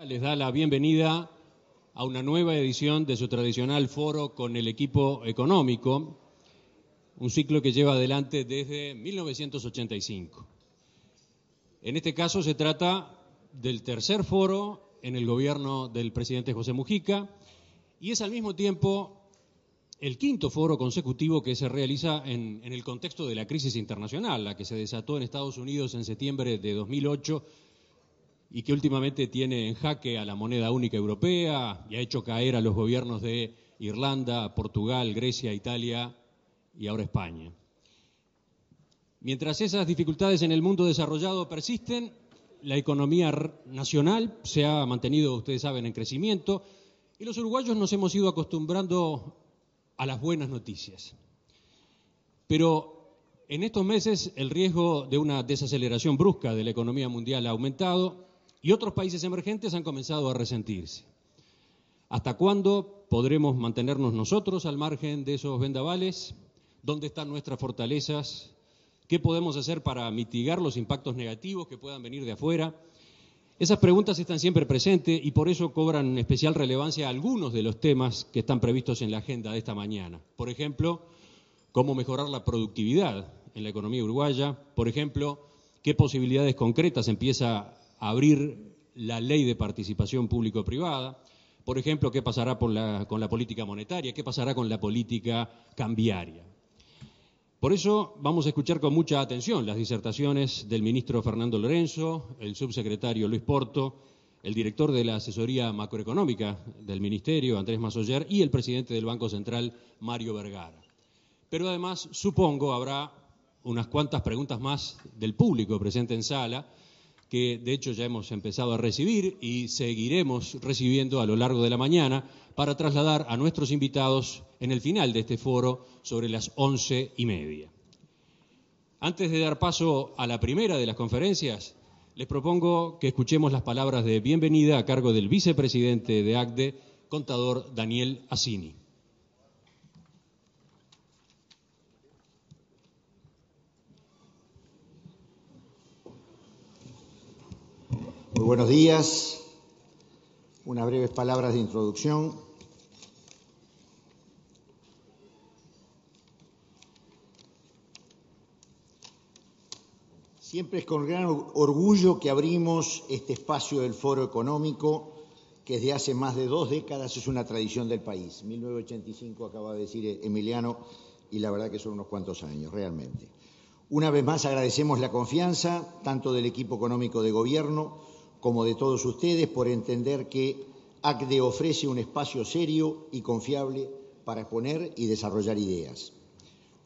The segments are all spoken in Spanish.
Les da la bienvenida a una nueva edición de su tradicional foro con el equipo económico, un ciclo que lleva adelante desde 1985. En este caso se trata del tercer foro en el gobierno del presidente José Mujica y es al mismo tiempo el quinto foro consecutivo que se realiza en el contexto de la crisis internacional, la que se desató en Estados Unidos en septiembre de 2008 y que últimamente tiene en jaque a la moneda única europea y ha hecho caer a los gobiernos de Irlanda, Portugal, Grecia, Italia y ahora España. Mientras esas dificultades en el mundo desarrollado persisten, la economía nacional se ha mantenido, ustedes saben, en crecimiento y los uruguayos nos hemos ido acostumbrando a las buenas noticias. Pero en estos meses el riesgo de una desaceleración brusca de la economía mundial ha aumentado y otros países emergentes han comenzado a resentirse. ¿Hasta cuándo podremos mantenernos nosotros al margen de esos vendavales? ¿Dónde están nuestras fortalezas? ¿Qué podemos hacer para mitigar los impactos negativos que puedan venir de afuera? Esas preguntas están siempre presentes y por eso cobran especial relevancia algunos de los temas que están previstos en la agenda de esta mañana. Por ejemplo, cómo mejorar la productividad en la economía uruguaya. Por ejemplo, qué posibilidades concretas empieza a abrir la ley de participación público-privada. Por ejemplo, qué pasará con la política monetaria, qué pasará con la política cambiaria. Por eso vamos a escuchar con mucha atención las disertaciones del ministro Fernando Lorenzo, el subsecretario Luis Porto, el director de la asesoría macroeconómica del ministerio, Andrés Massoyer, y el presidente del Banco Central, Mario Vergara. Pero además, supongo, habrá unas cuantas preguntas más del público presente en sala, que de hecho ya hemos empezado a recibir y seguiremos recibiendo a lo largo de la mañana para trasladar a nuestros invitados en el final de este foro sobre las 11:30. Antes de dar paso a la primera de las conferencias, les propongo que escuchemos las palabras de bienvenida a cargo del vicepresidente de ACDE, contador Daniel Assini. Muy buenos días. Unas breves palabras de introducción. Siempre es con gran orgullo que abrimos este espacio del Foro Económico, que desde hace más de 2 décadas es una tradición del país. 1985 acaba de decir Emiliano, y la verdad que son unos cuantos años, realmente. Una vez más agradecemos la confianza, tanto del equipo económico de gobierno como de todos ustedes, por entender que ACDE ofrece un espacio serio y confiable para exponer y desarrollar ideas.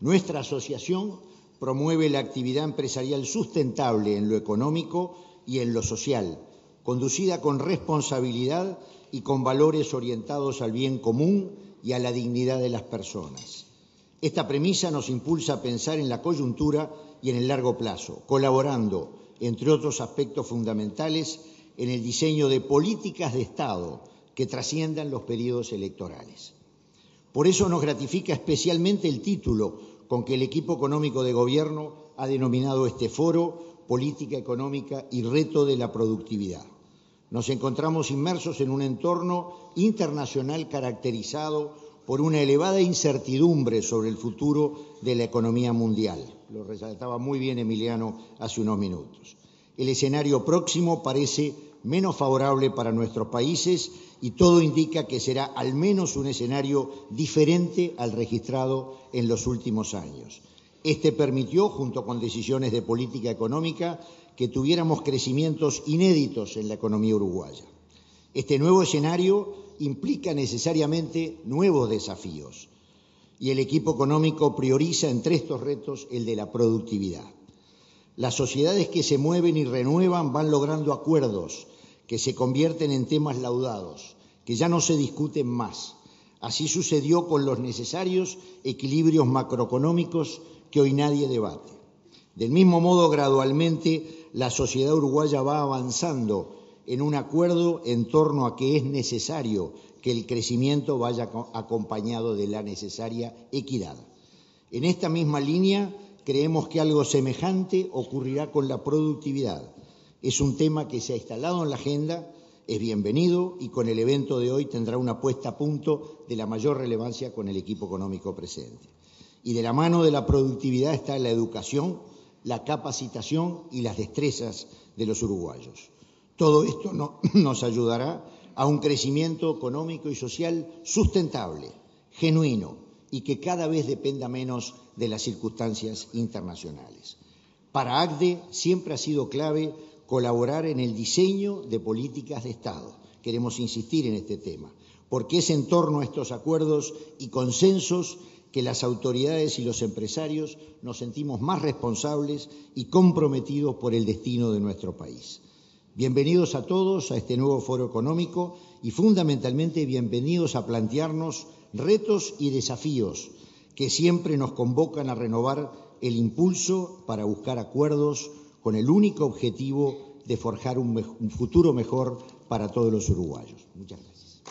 Nuestra asociación promueve la actividad empresarial sustentable en lo económico y en lo social, conducida con responsabilidad y con valores orientados al bien común y a la dignidad de las personas. Esta premisa nos impulsa a pensar en la coyuntura y en el largo plazo, colaborando, entre otros aspectos fundamentales, en el diseño de políticas de Estado que trasciendan los periodos electorales. Por eso nos gratifica especialmente el título con que el equipo económico de gobierno ha denominado este foro Política Económica y Reto de la Productividad. Nos encontramos inmersos en un entorno internacional caracterizado por una elevada incertidumbre sobre el futuro de la economía mundial. Lo resaltaba muy bien Emiliano hace unos minutos. El escenario próximo parece menos favorable para nuestros países y todo indica que será al menos un escenario diferente al registrado en los últimos años. Este permitió, junto con decisiones de política económica, que tuviéramos crecimientos inéditos en la economía uruguaya. Este nuevo escenario implica necesariamente nuevos desafíos y el equipo económico prioriza entre estos retos el de la productividad. Las sociedades que se mueven y renuevan van logrando acuerdos que se convierten en temas laudados, que ya no se discuten más. Así sucedió con los necesarios equilibrios macroeconómicos que hoy nadie debate. Del mismo modo, gradualmente, la sociedad uruguaya va avanzando en un acuerdo en torno a que es necesario que el crecimiento vaya acompañado de la necesaria equidad. En esta misma línea, creemos que algo semejante ocurrirá con la productividad. Es un tema que se ha instalado en la agenda Es bienvenido y con el evento de hoy tendrá una puesta a punto de la mayor relevancia con el equipo económico presente. Y de la mano de la productividad está la educación, la capacitación y las destrezas de los uruguayos. Todo esto nos ayudará a un crecimiento económico y social sustentable, genuino y que cada vez dependa menos de las circunstancias internacionales. Para ACDE siempre ha sido clave colaborar en el diseño de políticas de Estado. Queremos insistir en este tema, porque es en torno a estos acuerdos y consensos que las autoridades y los empresarios nos sentimos más responsables y comprometidos por el destino de nuestro país. Bienvenidos a todos a este nuevo foro económico y fundamentalmente bienvenidos a plantearnos retos y desafíos que siempre nos convocan a renovar el impulso para buscar acuerdos con el único objetivo de forjar un futuro mejor para todos los uruguayos. Muchas gracias.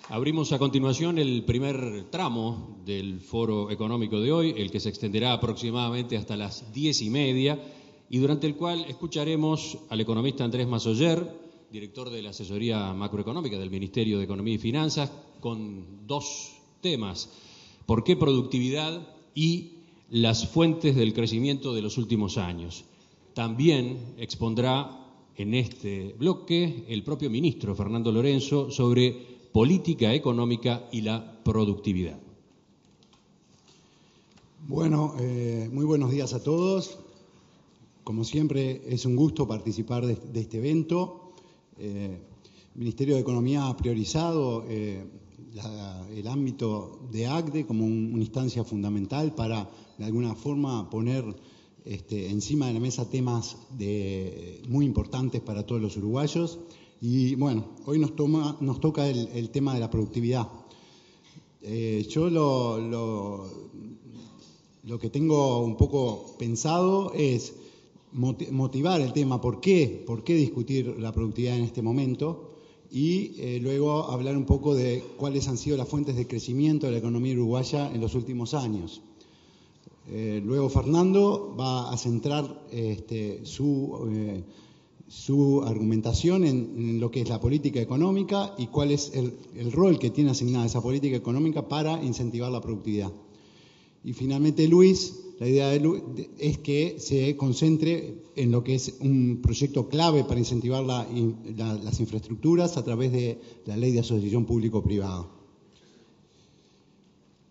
Abrimos a continuación el primer tramo del foro económico de hoy, el que se extenderá aproximadamente hasta las 10:30 y durante el cual escucharemos al economista Andrés Massoyer, director de la asesoría macroeconómica del Ministerio de Economía y Finanzas, con dos temas: ¿por qué productividad? Y las fuentes del crecimiento de los últimos años. También expondrá en este bloque el propio ministro Fernando Lorenzo sobre política económica y la productividad. Bueno, muy buenos días a todos. Como siempre, es un gusto participar de este evento. El Ministerio de Economía ha priorizado el ámbito de ACDE como una instancia fundamental para, de alguna forma, poner encima de la mesa temas muy importantes para todos los uruguayos. Y bueno, hoy nos toca el tema de la productividad. Yo lo que tengo un poco pensado es motivar el tema, ¿por qué discutir la productividad en este momento? Y luego hablar un poco de cuáles han sido las fuentes de crecimiento de la economía uruguaya en los últimos años. Luego Fernando va a centrar su argumentación en lo que es la política económica y cuál es el rol que tiene asignada esa política económica para incentivar la productividad. Y finalmente Luis, la idea de Luis es que se concentre en lo que es un proyecto clave para incentivar las infraestructuras a través de la ley de asociación público-privada.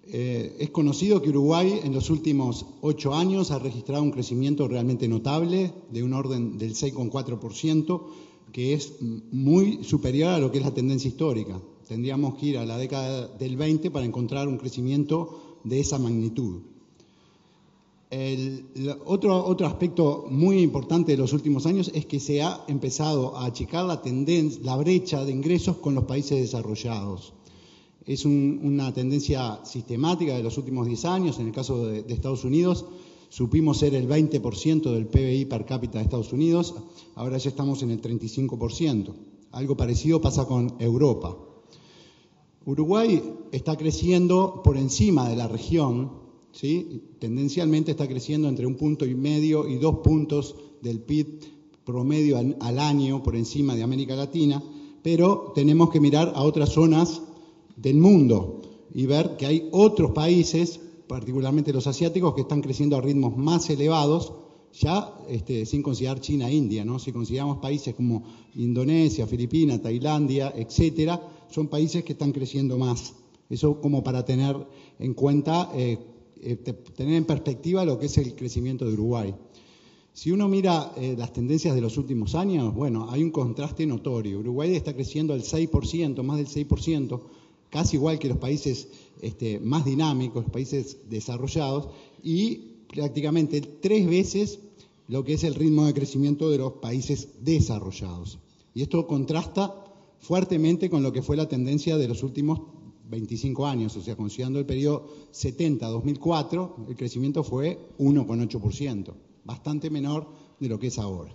Es conocido que Uruguay en los últimos 8 años ha registrado un crecimiento realmente notable de un orden del 6,4%, que es muy superior a lo que es la tendencia histórica. Tendríamos que ir a la década del 20 para encontrar un crecimiento de esa magnitud. Otro aspecto muy importante de los últimos años es que se ha empezado a achicar la brecha de ingresos con los países desarrollados. Es una tendencia sistemática de los últimos 10 años. En el caso de Estados Unidos, supimos ser el 20% del PBI per cápita de Estados Unidos, ahora ya estamos en el 35%. Algo parecido pasa con Europa. Uruguay está creciendo por encima de la región, ¿sí? Tendencialmente está creciendo entre 1,5 puntos y 2 puntos del PIB promedio al año por encima de América Latina, pero tenemos que mirar a otras zonas del mundo y ver que hay otros países, particularmente los asiáticos, que están creciendo a ritmos más elevados, ya sin considerar China e India, ¿no? Si consideramos países como Indonesia, Filipinas, Tailandia, etcétera, son países que están creciendo más. Eso como para tener en cuenta, tener en perspectiva lo que es el crecimiento de Uruguay. Si uno mira las tendencias de los últimos años, bueno, hay un contraste notorio. Uruguay está creciendo al 6%, más del 6%, casi igual que los países más dinámicos, los países desarrollados, y prácticamente 3 veces lo que es el ritmo de crecimiento de los países desarrollados. Y esto contrasta fuertemente con lo que fue la tendencia de los últimos 25 años, o sea, considerando el periodo 70-2004, el crecimiento fue 1,8%, bastante menor de lo que es ahora.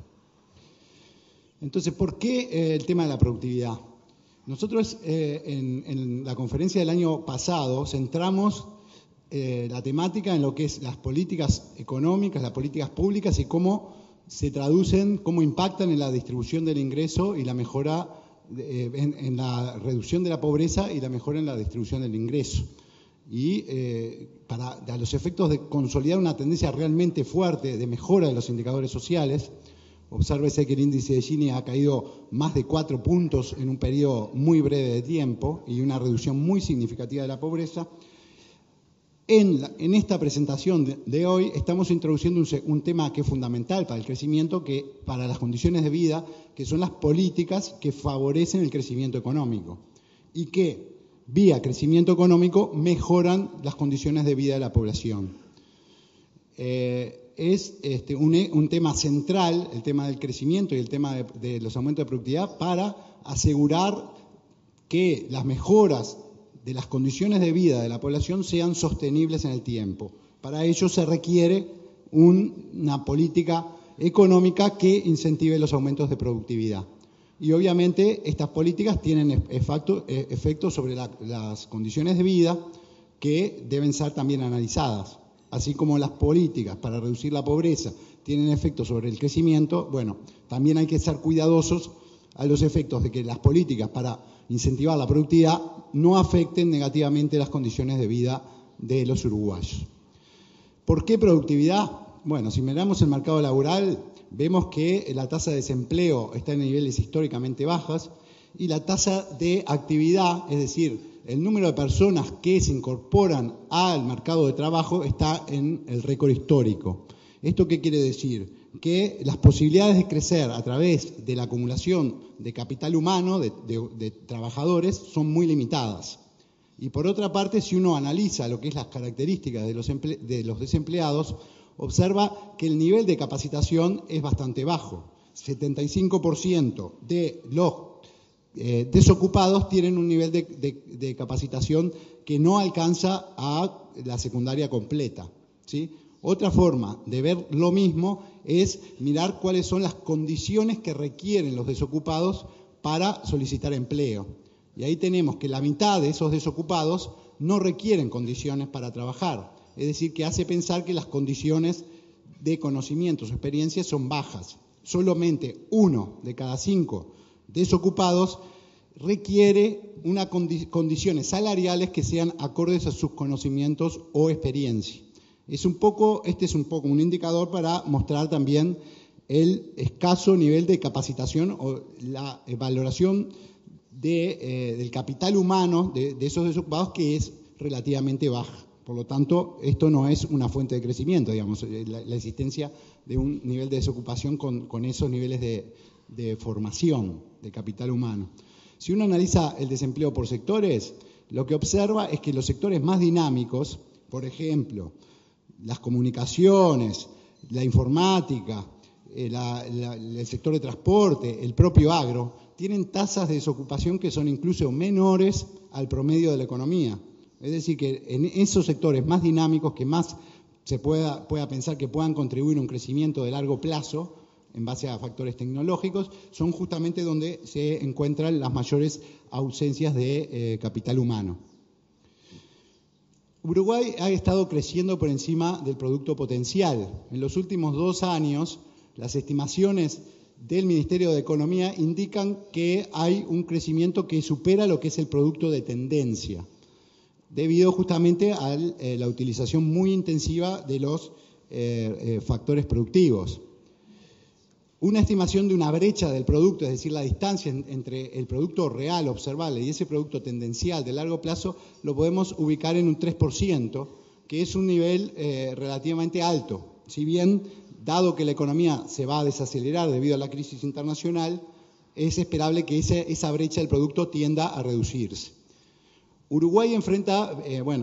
Entonces, ¿por qué el tema de la productividad? Nosotros en la conferencia del año pasado centramos la temática en lo que es las políticas económicas, las políticas públicas y cómo se traducen, cómo impactan en la distribución del ingreso y la mejora, en la reducción de la pobreza y la mejora en la distribución del ingreso. Y a los efectos de consolidar una tendencia realmente fuerte de mejora de los indicadores sociales, obsérvese que el índice de Gini ha caído más de 4 puntos en un periodo muy breve de tiempo y una reducción muy significativa de la pobreza. En esta presentación de hoy estamos introduciendo un tema que es fundamental para el crecimiento, para las condiciones de vida, que son las políticas que favorecen el crecimiento económico y que, vía crecimiento económico, mejoran las condiciones de vida de la población. Es un tema central, el tema del crecimiento y el tema de los aumentos de productividad, para asegurar que las mejoras de las condiciones de vida de la población sean sostenibles en el tiempo. Para ello se requiere una política económica que incentive los aumentos de productividad. Y obviamente estas políticas tienen efectos sobre las condiciones de vida que deben ser también analizadas. Así como las políticas para reducir la pobreza tienen efectos sobre el crecimiento, bueno, también hay que ser cuidadosos a los efectos de que las políticas para incentivar la productividad no afecten negativamente las condiciones de vida de los uruguayos. ¿Por qué productividad? Bueno, si miramos el mercado laboral, vemos que la tasa de desempleo está en niveles históricamente bajas y la tasa de actividad, es decir, el número de personas que se incorporan al mercado de trabajo, está en el récord histórico. ¿Esto qué quiere decir? Que las posibilidades de crecer a través de la acumulación de capital humano, de trabajadores, son muy limitadas. Y por otra parte, si uno analiza lo que es las características de los desempleados, observa que el nivel de capacitación es bastante bajo. 75% de los desocupados tienen un nivel de capacitación que no alcanza a la secundaria completa, ¿sí? Otra forma de ver lo mismo es mirar cuáles son las condiciones que requieren los desocupados para solicitar empleo. Y ahí tenemos que la mitad de esos desocupados no requieren condiciones para trabajar. Es decir, que hace pensar que las condiciones de conocimientos o experiencias son bajas. Solamente 1 de cada 5 desocupados requiere condiciones salariales que sean acordes a sus conocimientos o experiencia. Este es un poco un indicador para mostrar también el escaso nivel de capacitación o la valoración del capital humano de esos desocupados, que es relativamente baja. Por lo tanto, esto no es una fuente de crecimiento, digamos, la existencia de un nivel de desocupación con esos niveles de formación de capital humano. Si uno analiza el desempleo por sectores, lo que observa es que los sectores más dinámicos, por ejemplo, las comunicaciones, la informática, el sector de transporte, el propio agro, tienen tasas de desocupación que son incluso menores al promedio de la economía. Es decir, que en esos sectores más dinámicos, que más se pueda pensar que puedan contribuir a un crecimiento de largo plazo, en base a factores tecnológicos, son justamente donde se encuentran las mayores ausencias de capital humano. Uruguay ha estado creciendo por encima del producto potencial. En los últimos 2 años, las estimaciones del Ministerio de Economía indican que hay un crecimiento que supera lo que es el producto de tendencia, debido justamente a la utilización muy intensiva de los factores productivos. Una estimación de una brecha del producto, es decir, la distancia entre el producto real observable y ese producto tendencial de largo plazo, lo podemos ubicar en un 3%, que es un nivel relativamente alto. Si bien, dado que la economía se va a desacelerar debido a la crisis internacional, es esperable que esa brecha del producto tienda a reducirse. Uruguay enfrenta,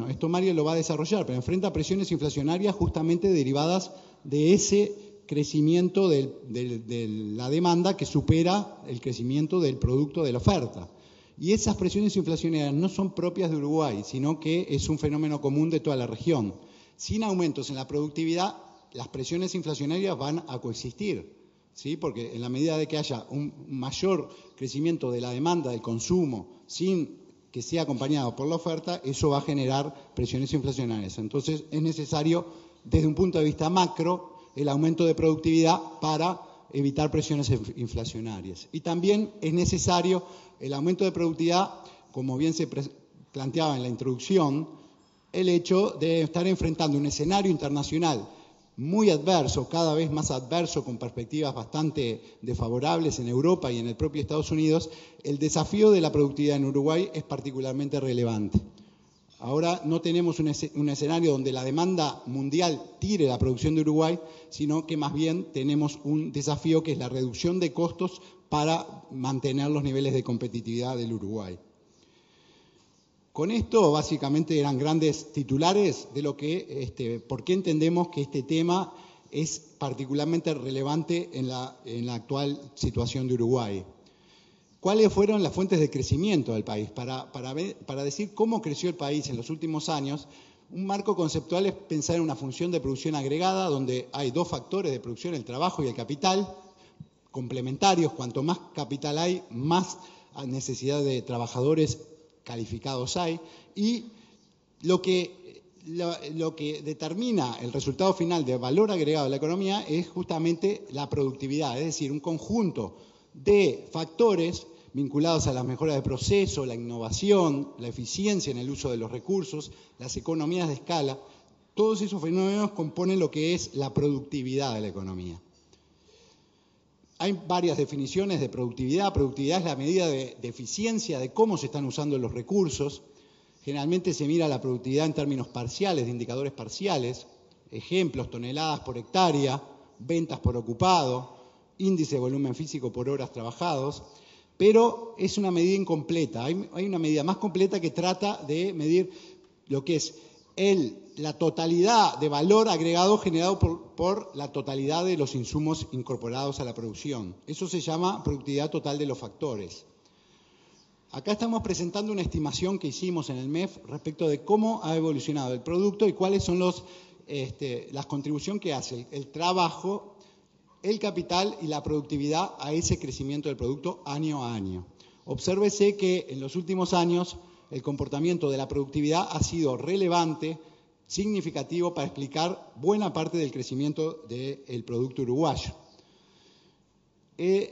esto Mario lo va a desarrollar, pero enfrenta presiones inflacionarias justamente derivadas de ese crecimiento de la demanda que supera el crecimiento del producto de la oferta. Y esas presiones inflacionarias no son propias de Uruguay, sino que es un fenómeno común de toda la región. Sin aumentos en la productividad, las presiones inflacionarias van a coexistir, ¿sí? Porque en la medida de que haya un mayor crecimiento de la demanda, del consumo, sin que sea acompañado por la oferta, eso va a generar presiones inflacionarias. Entonces, es necesario, desde un punto de vista macro, el aumento de productividad para evitar presiones inflacionarias. Y también es necesario el aumento de productividad, como bien se planteaba en la introducción, el hecho de estar enfrentando un escenario internacional muy adverso, cada vez más adverso, con perspectivas bastante desfavorables en Europa y en el propio Estados Unidos. El desafío de la productividad en Uruguay es particularmente relevante. Ahora no tenemos un escenario donde la demanda mundial tire la producción de Uruguay, sino que más bien tenemos un desafío que es la reducción de costos para mantener los niveles de competitividad del Uruguay. Con esto, básicamente, eran grandes titulares de lo que, por qué entendemos que este tema es particularmente relevante en la actual situación de Uruguay. ¿Cuáles fueron las fuentes de crecimiento del país? Para decir cómo creció el país en los últimos años, un marco conceptual es pensar en una función de producción agregada donde hay dos factores de producción, el trabajo y el capital, complementarios. Cuanto más capital hay, más necesidad de trabajadores calificados hay, y lo que determina el resultado final de valor agregado de la economía es justamente la productividad, es decir, un conjunto de factores vinculados a las mejoras de proceso, la innovación, la eficiencia en el uso de los recursos, las economías de escala. Todos esos fenómenos componen lo que es la productividad de la economía. Hay varias definiciones de productividad. Productividad es la medida de eficiencia de cómo se están usando los recursos. Generalmente se mira la productividad en términos parciales, de indicadores parciales. Ejemplos: toneladas por hectárea, ventas por ocupado, índice de volumen físico por horas trabajados. Pero es una medida incompleta. Hay una medida más completa que trata de medir lo que es la totalidad de valor agregado generado por la totalidad de los insumos incorporados a la producción. Eso se llama productividad total de los factores. Acá estamos presentando una estimación que hicimos en el MEF respecto de cómo ha evolucionado el producto y cuáles son las contribuciones que hace el trabajo, el capital y la productividad a ese crecimiento del producto año a año. Obsérvese que en los últimos años el comportamiento de la productividad ha sido relevante, significativo para explicar buena parte del crecimiento del producto uruguayo.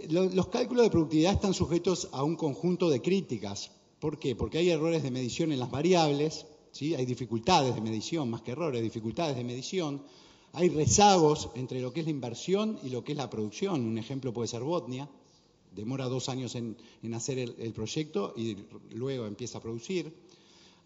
Los cálculos de productividad están sujetos a un conjunto de críticas. ¿Por qué? Porque hay errores de medición en las variables, ¿sí? Hay dificultades de medición, más que errores, dificultades de medición. Hay rezagos entre lo que es la inversión y lo que es la producción. Un ejemplo puede ser Botnia. Demora 2 años en hacer el proyecto y luego empieza a producir.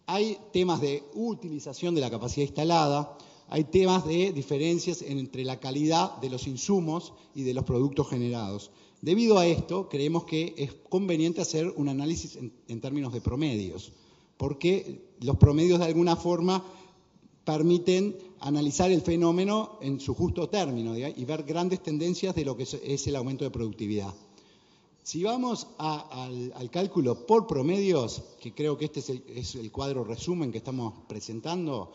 Hay temas de utilización de la capacidad instalada, hay temas de diferencias entre la calidad de los insumos y de los productos generados. Debido a esto, creemos que es conveniente hacer un análisis en términos de promedios, porque los promedios de alguna forma permiten analizar el fenómeno en su justo término y ver grandes tendencias de lo que es el aumento de productividad. Si vamos al cálculo por promedios, que creo que este es el cuadro resumen que estamos presentando,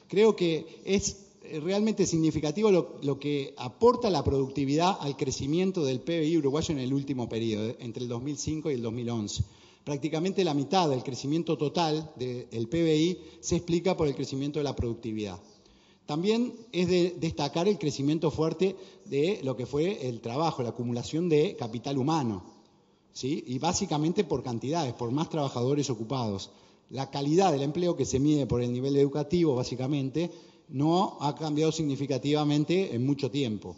creo que es realmente significativo lo que aporta la productividad al crecimiento del PBI uruguayo en el último periodo, entre el 2005 y el 2011. Prácticamente la mitad del crecimiento total del PBI se explica por el crecimiento de la productividad. También es de destacar el crecimiento fuerte de lo que fue el trabajo, la acumulación de capital humano, ¿sí? Y básicamente por cantidades, por más trabajadores ocupados. La calidad del empleo, que se mide por el nivel educativo básicamente, no ha cambiado significativamente en mucho tiempo.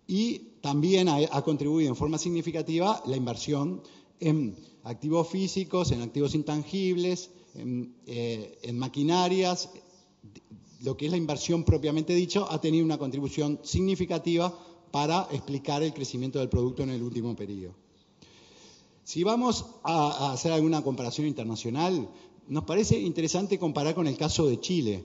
Y también ha contribuido en forma significativa la inversión en activos físicos, en activos intangibles, en maquinarias. Lo que es la inversión propiamente dicho ha tenido una contribución significativa para explicar el crecimiento del producto en el último periodo. Si vamos a hacer alguna comparación internacional, nos parece interesante comparar con el caso de Chile,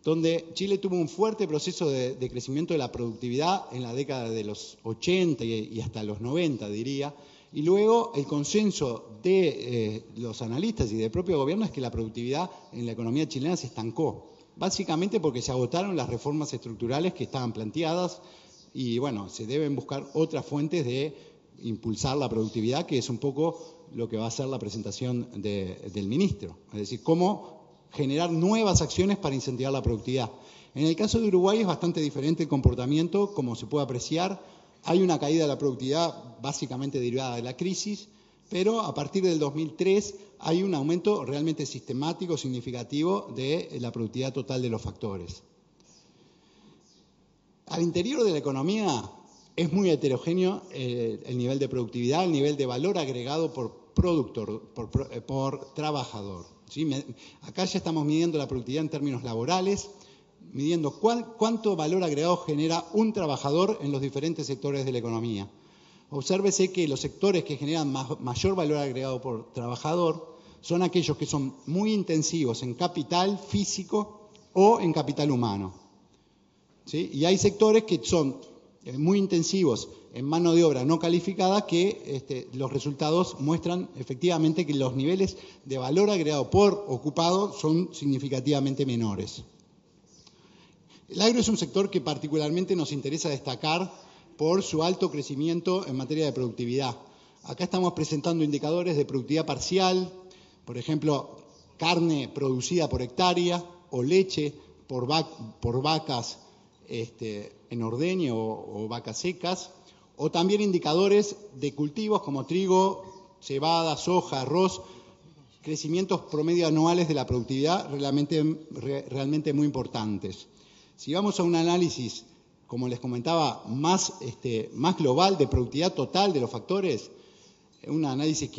donde Chile tuvo un fuerte proceso de crecimiento de la productividad en la década de los 80 y hasta los 90, diría, y luego el consenso de los analistas y del propio gobierno es que la productividad en la economía chilena se estancó. Básicamente porque se agotaron las reformas estructurales que estaban planteadas y, bueno, se deben buscar otras fuentes de impulsar la productividad, que es un poco lo que va a ser la presentación del ministro. Es decir, cómo generar nuevas acciones para incentivar la productividad. En el caso de Uruguay es bastante diferente el comportamiento, como se puede apreciar. Hay una caída de la productividad básicamente derivada de la crisis, pero a partir del 2003 hay un aumento realmente sistemático, significativo de la productividad total de los factores. Al interior de la economía es muy heterogéneo el nivel de productividad, el nivel de valor agregado por productor, por trabajador. ¿Sí? Acá ya estamos midiendo la productividad en términos laborales, midiendo cuánto valor agregado genera un trabajador en los diferentes sectores de la economía. Obsérvese que los sectores que generan mayor valor agregado por trabajador son aquellos que son muy intensivos en capital físico o en capital humano. ¿Sí? Y hay sectores que son muy intensivos en mano de obra no calificada que los resultados muestran efectivamente que los niveles de valor agregado por ocupado son significativamente menores. El agro es un sector que particularmente nos interesa destacar por su alto crecimiento en materia de productividad. Acá estamos presentando indicadores de productividad parcial, por ejemplo, carne producida por hectárea o leche por vacas en ordeño o vacas secas, o también indicadores de cultivos como trigo, cebada, soja, arroz, crecimientos promedio anuales de la productividad realmente muy importantes. Si vamos a un análisis, como les comentaba, más global de productividad total de los factores, un análisis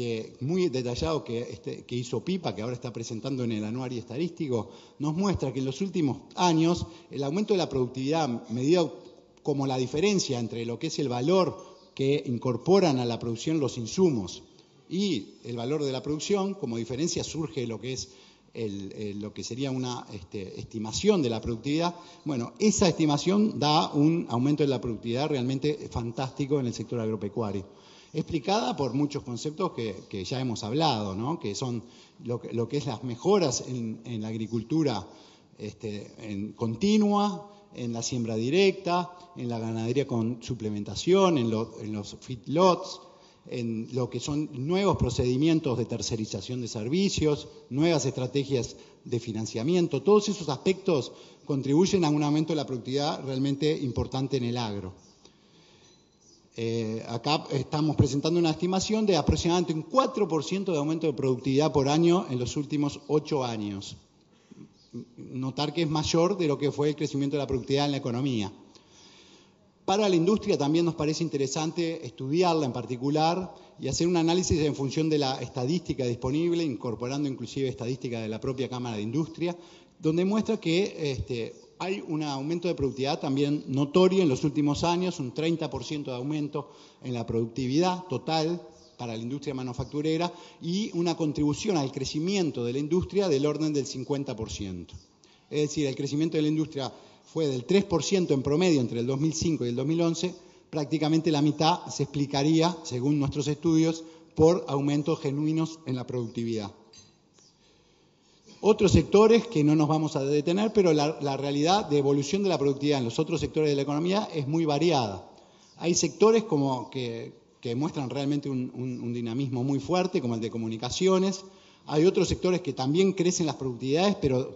muy detallado que hizo PIPA, que ahora está presentando en el anuario estadístico, nos muestra que en los últimos años el aumento de la productividad, medido como la diferencia entre lo que es el valor que incorporan a la producción los insumos y el valor de la producción, como diferencia surge lo que es lo que sería una estimación de la productividad. Bueno, esa estimación da un aumento de la productividad realmente fantástico en el sector agropecuario, explicada por muchos conceptos que ya hemos hablado, ¿no? Que son lo que es las mejoras en la agricultura continua, en la siembra directa, en la ganadería con suplementación, en los feedlots, en lo que son nuevos procedimientos de tercerización de servicios, nuevas estrategias de financiamiento. Todos esos aspectos contribuyen a un aumento de la productividad realmente importante en el agro. Acá estamos presentando una estimación de aproximadamente un 4% de aumento de productividad por año en los últimos 8 años. Notar que es mayor de lo que fue el crecimiento de la productividad en la economía. Para la industria también nos parece interesante estudiarla en particular y hacer un análisis en función de la estadística disponible, incorporando inclusive estadística de la propia Cámara de Industria, donde muestra que hay un aumento de productividad también notorio en los últimos años, un 30% de aumento en la productividad total para la industria manufacturera y una contribución al crecimiento de la industria del orden del 50%. Es decir, el crecimiento de la industria fue del 3% en promedio entre el 2005 y el 2011, prácticamente la mitad se explicaría, según nuestros estudios, por aumentos genuinos en la productividad. Otros sectores que no nos vamos a detener, pero la realidad de evolución de la productividad en los otros sectores de la economía es muy variada. Hay sectores que muestran realmente un dinamismo muy fuerte, como el de comunicaciones. Hay otros sectores que también crecen las productividades, pero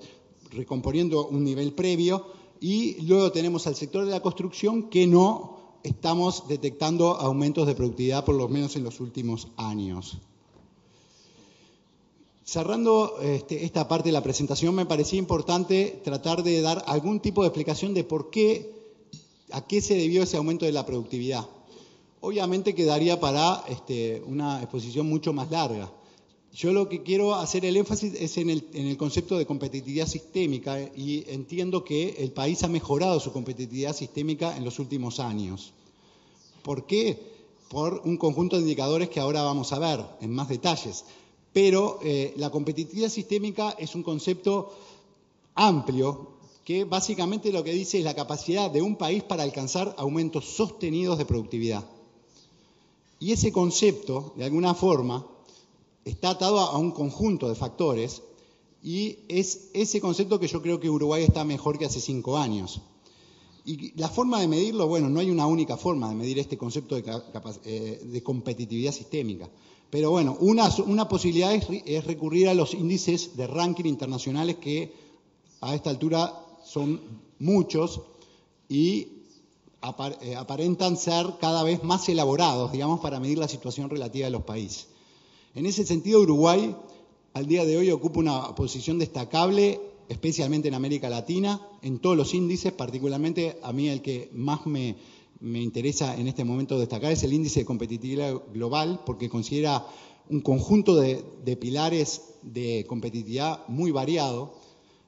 recomponiendo un nivel previo. Y luego tenemos al sector de la construcción que no estamos detectando aumentos de productividad, por lo menos en los últimos años. Cerrando esta parte de la presentación, me parecía importante tratar de dar algún tipo de explicación de a qué se debió ese aumento de la productividad. Obviamente quedaría para una exposición mucho más larga. Yo lo que quiero hacer el énfasis es en el concepto de competitividad sistémica y entiendo que el país ha mejorado su competitividad sistémica en los últimos años. ¿Por qué? Por un conjunto de indicadores que ahora vamos a ver en más detalles. Pero la competitividad sistémica es un concepto amplio que básicamente lo que dice es la capacidad de un país para alcanzar aumentos sostenidos de productividad. Y ese concepto, de alguna forma, está atado a un conjunto de factores y es ese concepto que yo creo que Uruguay está mejor que hace 5 años. Y la forma de medirlo, bueno, no hay una única forma de medir este concepto de competitividad sistémica, Pero bueno, una posibilidad es recurrir a los índices de ranking internacionales que a esta altura son muchos y aparentan ser cada vez más elaborados, digamos, para medir la situación relativa de los países. En ese sentido, Uruguay al día de hoy ocupa una posición destacable, especialmente en América Latina, en todos los índices. Particularmente a mí el que más me interesa en este momento destacar es el índice de competitividad global, porque considera un conjunto de pilares de competitividad muy variado,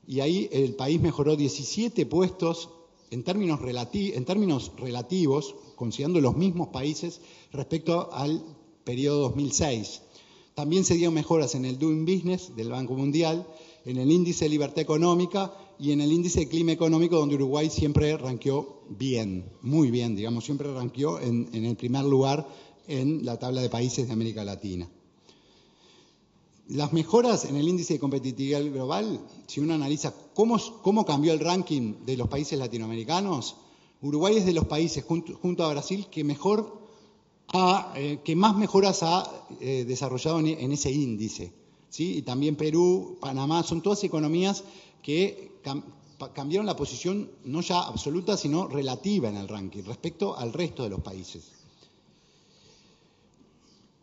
y ahí el país mejoró 17 puestos en términos relativos, considerando los mismos países respecto al periodo 2006. También se dieron mejoras en el Doing Business del Banco Mundial, en el índice de libertad económica y en el índice de clima económico, donde Uruguay siempre ranqueó bien, muy bien, digamos, siempre ranqueó en el primer lugar en la tabla de países de América Latina. Las mejoras en el índice de competitividad global, si uno analiza cómo cambió el ranking de los países latinoamericanos, Uruguay es de los países, junto a Brasil, que más mejoras ha desarrollado en ese índice, ¿sí? Y también Perú, Panamá, son todas economías que cambiaron la posición no ya absoluta, sino relativa en el ranking respecto al resto de los países.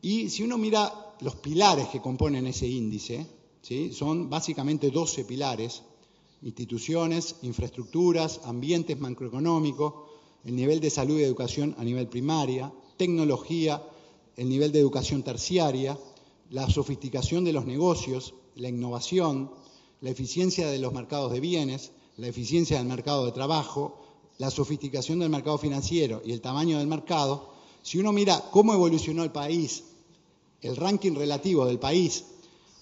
Y si uno mira los pilares que componen ese índice, ¿sí? Son básicamente 12 pilares: instituciones, infraestructuras, ambientes macroeconómicos, el nivel de salud y educación a nivel primaria, tecnología, el nivel de educación terciaria, la sofisticación de los negocios, la innovación, la eficiencia de los mercados de bienes, la eficiencia del mercado de trabajo, la sofisticación del mercado financiero y el tamaño del mercado. Si uno mira cómo evolucionó el país, el ranking relativo del país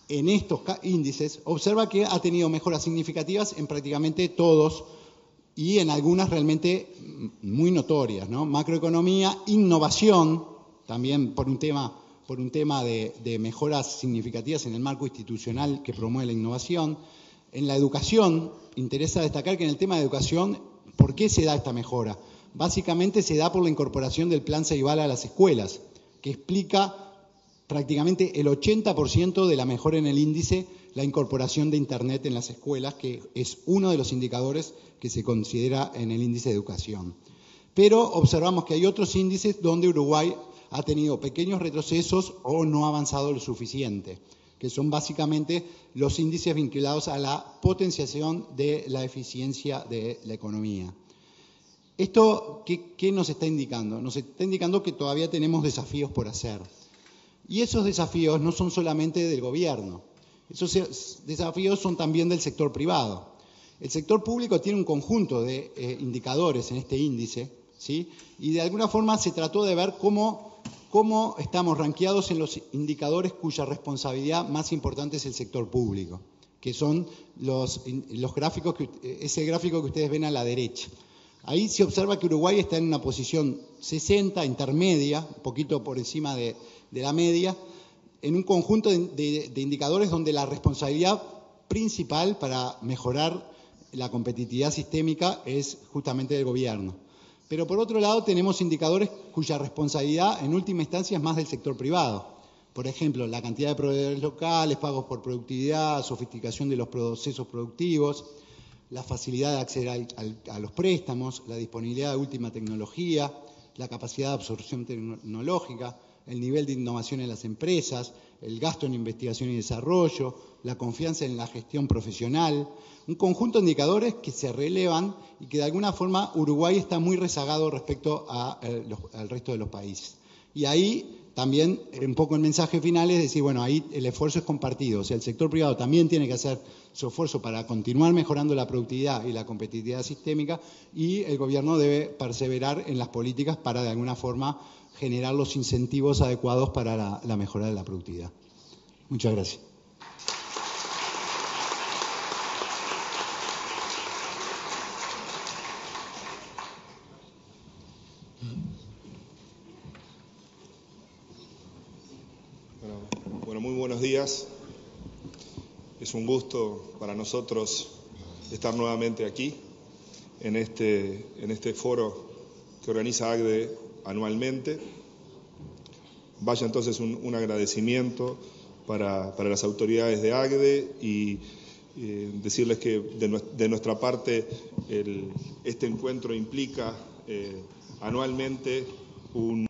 en estos índices, observa que ha tenido mejoras significativas en prácticamente todos y en algunas realmente muy notorias, ¿no? Macroeconomía, innovación, también por un tema de mejoras significativas en el marco institucional que promueve la innovación. En la educación, interesa destacar que en el tema de educación, ¿por qué se da esta mejora? Básicamente se da por la incorporación del Plan Ceibal a las escuelas, que explica prácticamente el 80% de la mejora en el índice, la incorporación de Internet en las escuelas, que es uno de los indicadores que se considera en el índice de educación. Pero observamos que hay otros índices donde Uruguay ha tenido pequeños retrocesos o no ha avanzado lo suficiente, que son básicamente los índices vinculados a la potenciación de la eficiencia de la economía. ¿Esto qué nos está indicando? Nos está indicando que todavía tenemos desafíos por hacer. Y esos desafíos no son solamente del gobierno, esos desafíos son también del sector privado. El sector público tiene un conjunto de indicadores en este índice, ¿sí? Y de alguna forma se trató de ver cómo estamos rankeados en los indicadores cuya responsabilidad más importante es el sector público, que son los gráficos, ese gráfico que ustedes ven a la derecha. Ahí se observa que Uruguay está en una posición 60, intermedia, un poquito por encima de la media, en un conjunto de indicadores donde la responsabilidad principal para mejorar la competitividad sistémica es justamente del gobierno. Pero por otro lado tenemos indicadores cuya responsabilidad en última instancia es más del sector privado. Por ejemplo, la cantidad de proveedores locales, pagos por productividad, sofisticación de los procesos productivos, la facilidad de acceder a los préstamos, la disponibilidad de última tecnología, la capacidad de absorción tecnológica, el nivel de innovación en las empresas, el gasto en investigación y desarrollo, la confianza en la gestión profesional, un conjunto de indicadores que se relevan y que de alguna forma Uruguay está muy rezagado respecto al resto de los países. Y ahí también un poco el mensaje final es decir, bueno, ahí el esfuerzo es compartido, o sea, el sector privado también tiene que hacer su esfuerzo para continuar mejorando la productividad y la competitividad sistémica y el gobierno debe perseverar en las políticas para de alguna forma generar los incentivos adecuados para la mejora de la productividad. Muchas gracias. Bueno, muy buenos días. Es un gusto para nosotros estar nuevamente aquí en este foro que organiza ACDE anualmente. Vaya entonces un agradecimiento para las autoridades de ACDE y decirles que de nuestra parte este encuentro implica anualmente un